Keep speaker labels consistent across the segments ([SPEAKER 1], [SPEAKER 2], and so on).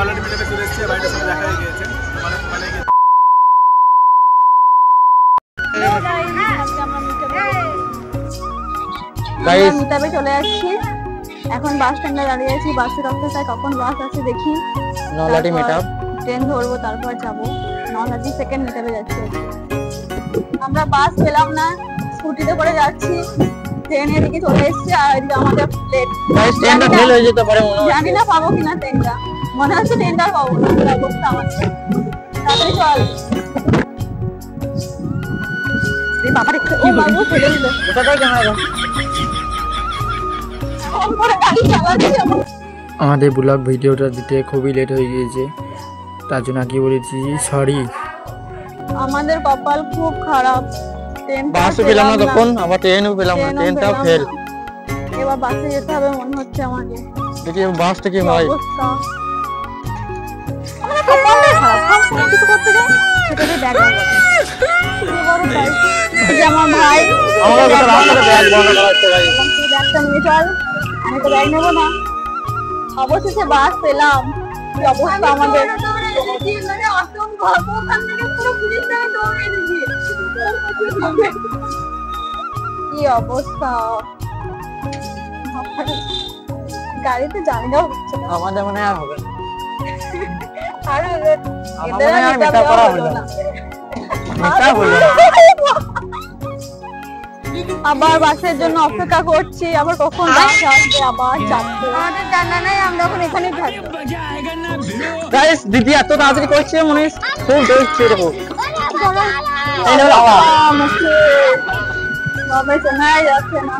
[SPEAKER 1] Already মিটাপে চলে এসেছে, বাড়িটার সাথে দেখা হয়ে গিয়েছে।
[SPEAKER 2] মিটাপে চলে আসছি, এখন বাস স্ট্যান্ডে দাঁড়িয়ে আছি। বাসের অপেক্ষায় কখন বাস আছে দেখি।
[SPEAKER 3] নলাটি মিটাপ
[SPEAKER 2] ট্রেন ধরবো, তারপর যাবো। নলাটি সেকেন্ড মিটাপে যাচ্ছি। আমরা বাস পেলাম না, স্কুটিতে করে যাচ্ছি। ট্রেনের দিকে চলে এসেছি, আর এদিকে আমাদের লেট।
[SPEAKER 3] ট্রেনটা ফেল হয়ে যেতে পারে মনে হয়,
[SPEAKER 2] জানি না পাবো কিনা ট্রেনটা। মনে হচ্ছে ট্রেনটা পাবো না, অবস্থা আমাদের। তাড়াতাড়ি চল। এই বাবারে ও বাবু ফেলে দিল।
[SPEAKER 3] কোথায় ক্যামেরা? আমাদের ব্লগ ভিডিওটা দিতে খুবই লেট হয়ে গিয়েছে, তার জন্য আগে বলেছি সরি।
[SPEAKER 2] আমাদের কপাল খুব খারাপ,
[SPEAKER 3] বাসও পেলাম না তখন, আবার ট্রেনও পেলাম না, ট্রেনটাও ফেল।
[SPEAKER 2] এবার বাসে যেতে হবে মনে হচ্ছে আমাকে।
[SPEAKER 3] দেখি বাসটা কি হয়।
[SPEAKER 2] আমাদের কপালটা খারাপ, কিছু করতে যাই সেটাতে ব্যাগ লাগবে। আমার ভাই
[SPEAKER 3] আমরা গোটা রাস্তাতে ব্যাগ বন্ধ করা হচ্ছে ভাই।
[SPEAKER 2] তুই ব্যাগটা নিয়ে চল, আমি তো ব্যাগ নেবো না। অবশেষে বাস পেলাম। কি অবস্থা আমাদের। কি অবস্থা, গাড়িতে জানি না হচ্ছে না।
[SPEAKER 3] আমাদের মনে আর হবে
[SPEAKER 2] আর আবার বাসের জন্য অপেক্ষা করছি, আবার কখন বাস আসবে, আবার চাপবে। আমাদের জানা নাই, আমরা এখন এখানেই থাকবো।
[SPEAKER 3] গাইস দিদি এত তাড়াতাড়ি করছে, মনে হয় খুব দৌড়ছে দেখো।
[SPEAKER 2] বাবা শোনাই যাচ্ছে না।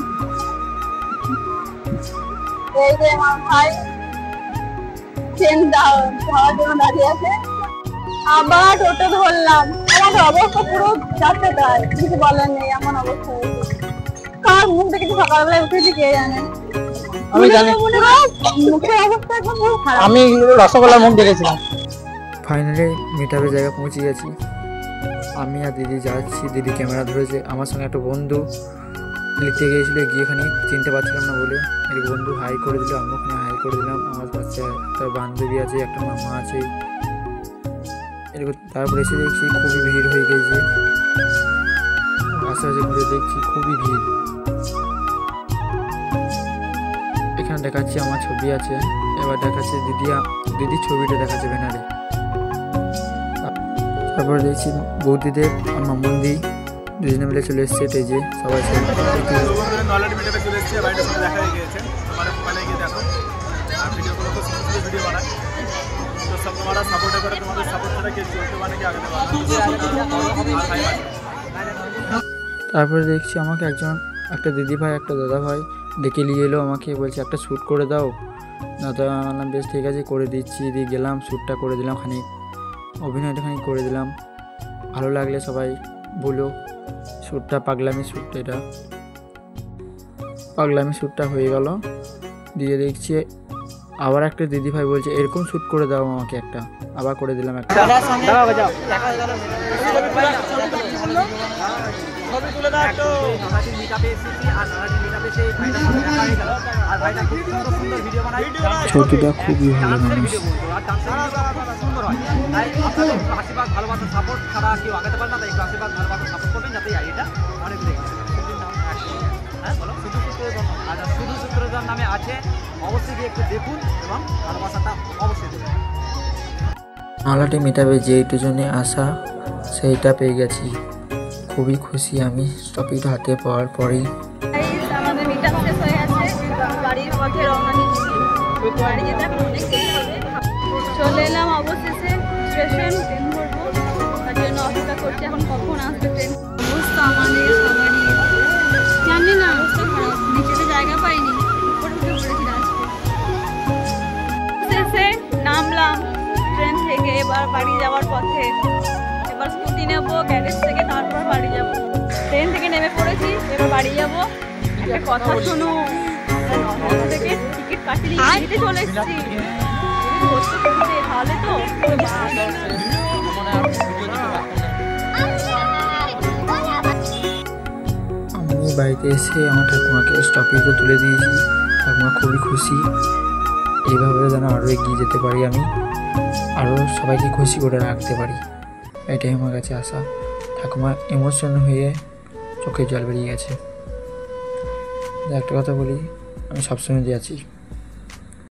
[SPEAKER 2] এই যে আমার ভাই ট্রেন যাওয়ার জন্য দাঁড়িয়ে আছে। আবার টোটো ধরলাম। আমার অবস্থা পুরো যাচ্ছে তাই, কিছু বলার নেই। এমন অবস্থা হয়েছে, কার মুখ দেখে সকালবেলায় উঠেছি কে জানে।
[SPEAKER 3] আমি জানি
[SPEAKER 2] মুখের অবস্থা এখন খুব খারাপ।
[SPEAKER 3] আমি রসগোল্লার মুখ দেখেছিলাম। ফাইনালি মিটাপের জায়গা পৌঁছে গেছি। আমি আর দিদি যাচ্ছি, দিদি ক্যামেরা ধরেছে। আমার সঙ্গে একটা বন্ধু লিখতে গিয়েছিল, গিয়ে এখানে চিনতে পারছিলাম না বলে এর বন্ধু হাই করে দিল, আমি ওখানে হাই করে দিলাম। আমার পাশে একটা বান্ধবী আছে, একটা মামা আছে। এরকম তারপরে এসে দেখছি খুবই ভিড় হয়ে গেছে। আশেপাশে ঘুরে দেখছি খুবই ভিড়। এখানে দেখাচ্ছি আমার ছবি আছে, এবার দেখাচ্ছে দিদির ছবিটা দেখাচ্ছে ব্যানারে। তারপরে দেখছি বৌদিদের আর মামুন্দি দুজনে মিলে চলে এসছে স্টেজে, সবাই
[SPEAKER 1] অলরেডি মিটাপে চলে এসেছে, বাড়িটার সাথে দেখা হয়ে গিয়েছে। তোমার মোবাইলে গিয়ে দেখো, আর ভিডিওগুলো খুব সুন্দর ভিডিও বানায়। তো সব তোমরা সাপোর্ট করে, তোমাদের সাপোর্ট ছাড়া কেউ চলতে পারে কি আগে দেওয়া।
[SPEAKER 3] তারপরে দেখছি আমাকে একটা দিদি ভাই একটা দাদা ভাই ডেকে নিয়ে এলো, আমাকে বলছে একটা শ্যুট করে দাও। দাদা বললাম বেশ ঠিক আছে করে দিচ্ছি। দিয়ে গেলাম, শ্যুটটা করে দিলাম, খানিক অভিনয়টা খানিক করে দিলাম। ভালো লাগলে সবাই বলো। শ্যুটটা পাগলামি শ্যুট, এটা পাগলামি শ্যুটটা হয়ে গেল। দিয়ে দেখছি আবার একটা দিদি ভাই বলছে এরকম শ্যুট করে দাও আমাকে একটা, আবার করে দিলাম একটা। ছবিটা খুবই ভালো মানুষ।
[SPEAKER 1] ভালোবাসা সাপোর্ট ছাড়া কেউ আগাতে পারে না, তাই একটু আশীর্বাদ ভালোবাসা সাপোর্ট করবেন যাতে এটা অনেক দেখে। হ্যাঁ বলো, শুধু সূত্রধর নামে আছে, অবশ্যই গিয়ে একটু দেখুন এবং ভালোবাসাটা অবশ্যই দেবেন।
[SPEAKER 3] নলাটি মিটাবে যেইটু জন্য আসা সেইটা পেয়ে গেছি, খুবই খুশি আমি টপিকটা হাতে পাওয়ার পরেই।
[SPEAKER 2] আমাদের মিটাপ শেষ হয়ে আছে, বাড়ির পথে রওনা দিচ্ছি। বাড়ি যেতে এখন অনেক দেরি হবে। চলে এলাম অবশেষে স্টেশন, ট্রেন ধরবো, তার জন্য অপেক্ষা করছি এখন কখন আসবে ট্রেন। অবস্থা আমাদের সবারই জানি না, অবস্থা খারাপ, নিচেতে জায়গা পাইনি, উপরে উঠে পড়েছি রাস্তায়। শেষে নামলাম ট্রেন থেকে, এবার বাড়ি যাওয়ার পথে। এবার স্কুটি নেবো গ্যারেজ থেকে, তারপর বাড়ি যাব। ট্রেন থেকে নেমে পড়েছি, এবার বাড়ি যাব। একটা কথা শোনো, থেকে টিকিট কাটিয়ে হেঁটে চলে এসেছি। তাহলে তো
[SPEAKER 3] আমি বাড়িতে এসে আমার ঠাকুমাকে স্টপেজে তুলে দিয়েছি। ঠাকুমা খুবই খুশি, এইভাবে যেন আরও এগিয়ে যেতে পারি আমি। আরও সবাইকে খুশি করে রাখতে পারি, এটাই আমার কাছে আশা। ঠাকুমা ইমোশন হয়ে চোখে জল বেরিয়ে গেছে। একটা কথা বলি, আমি সবসময় দিয়ে আছি।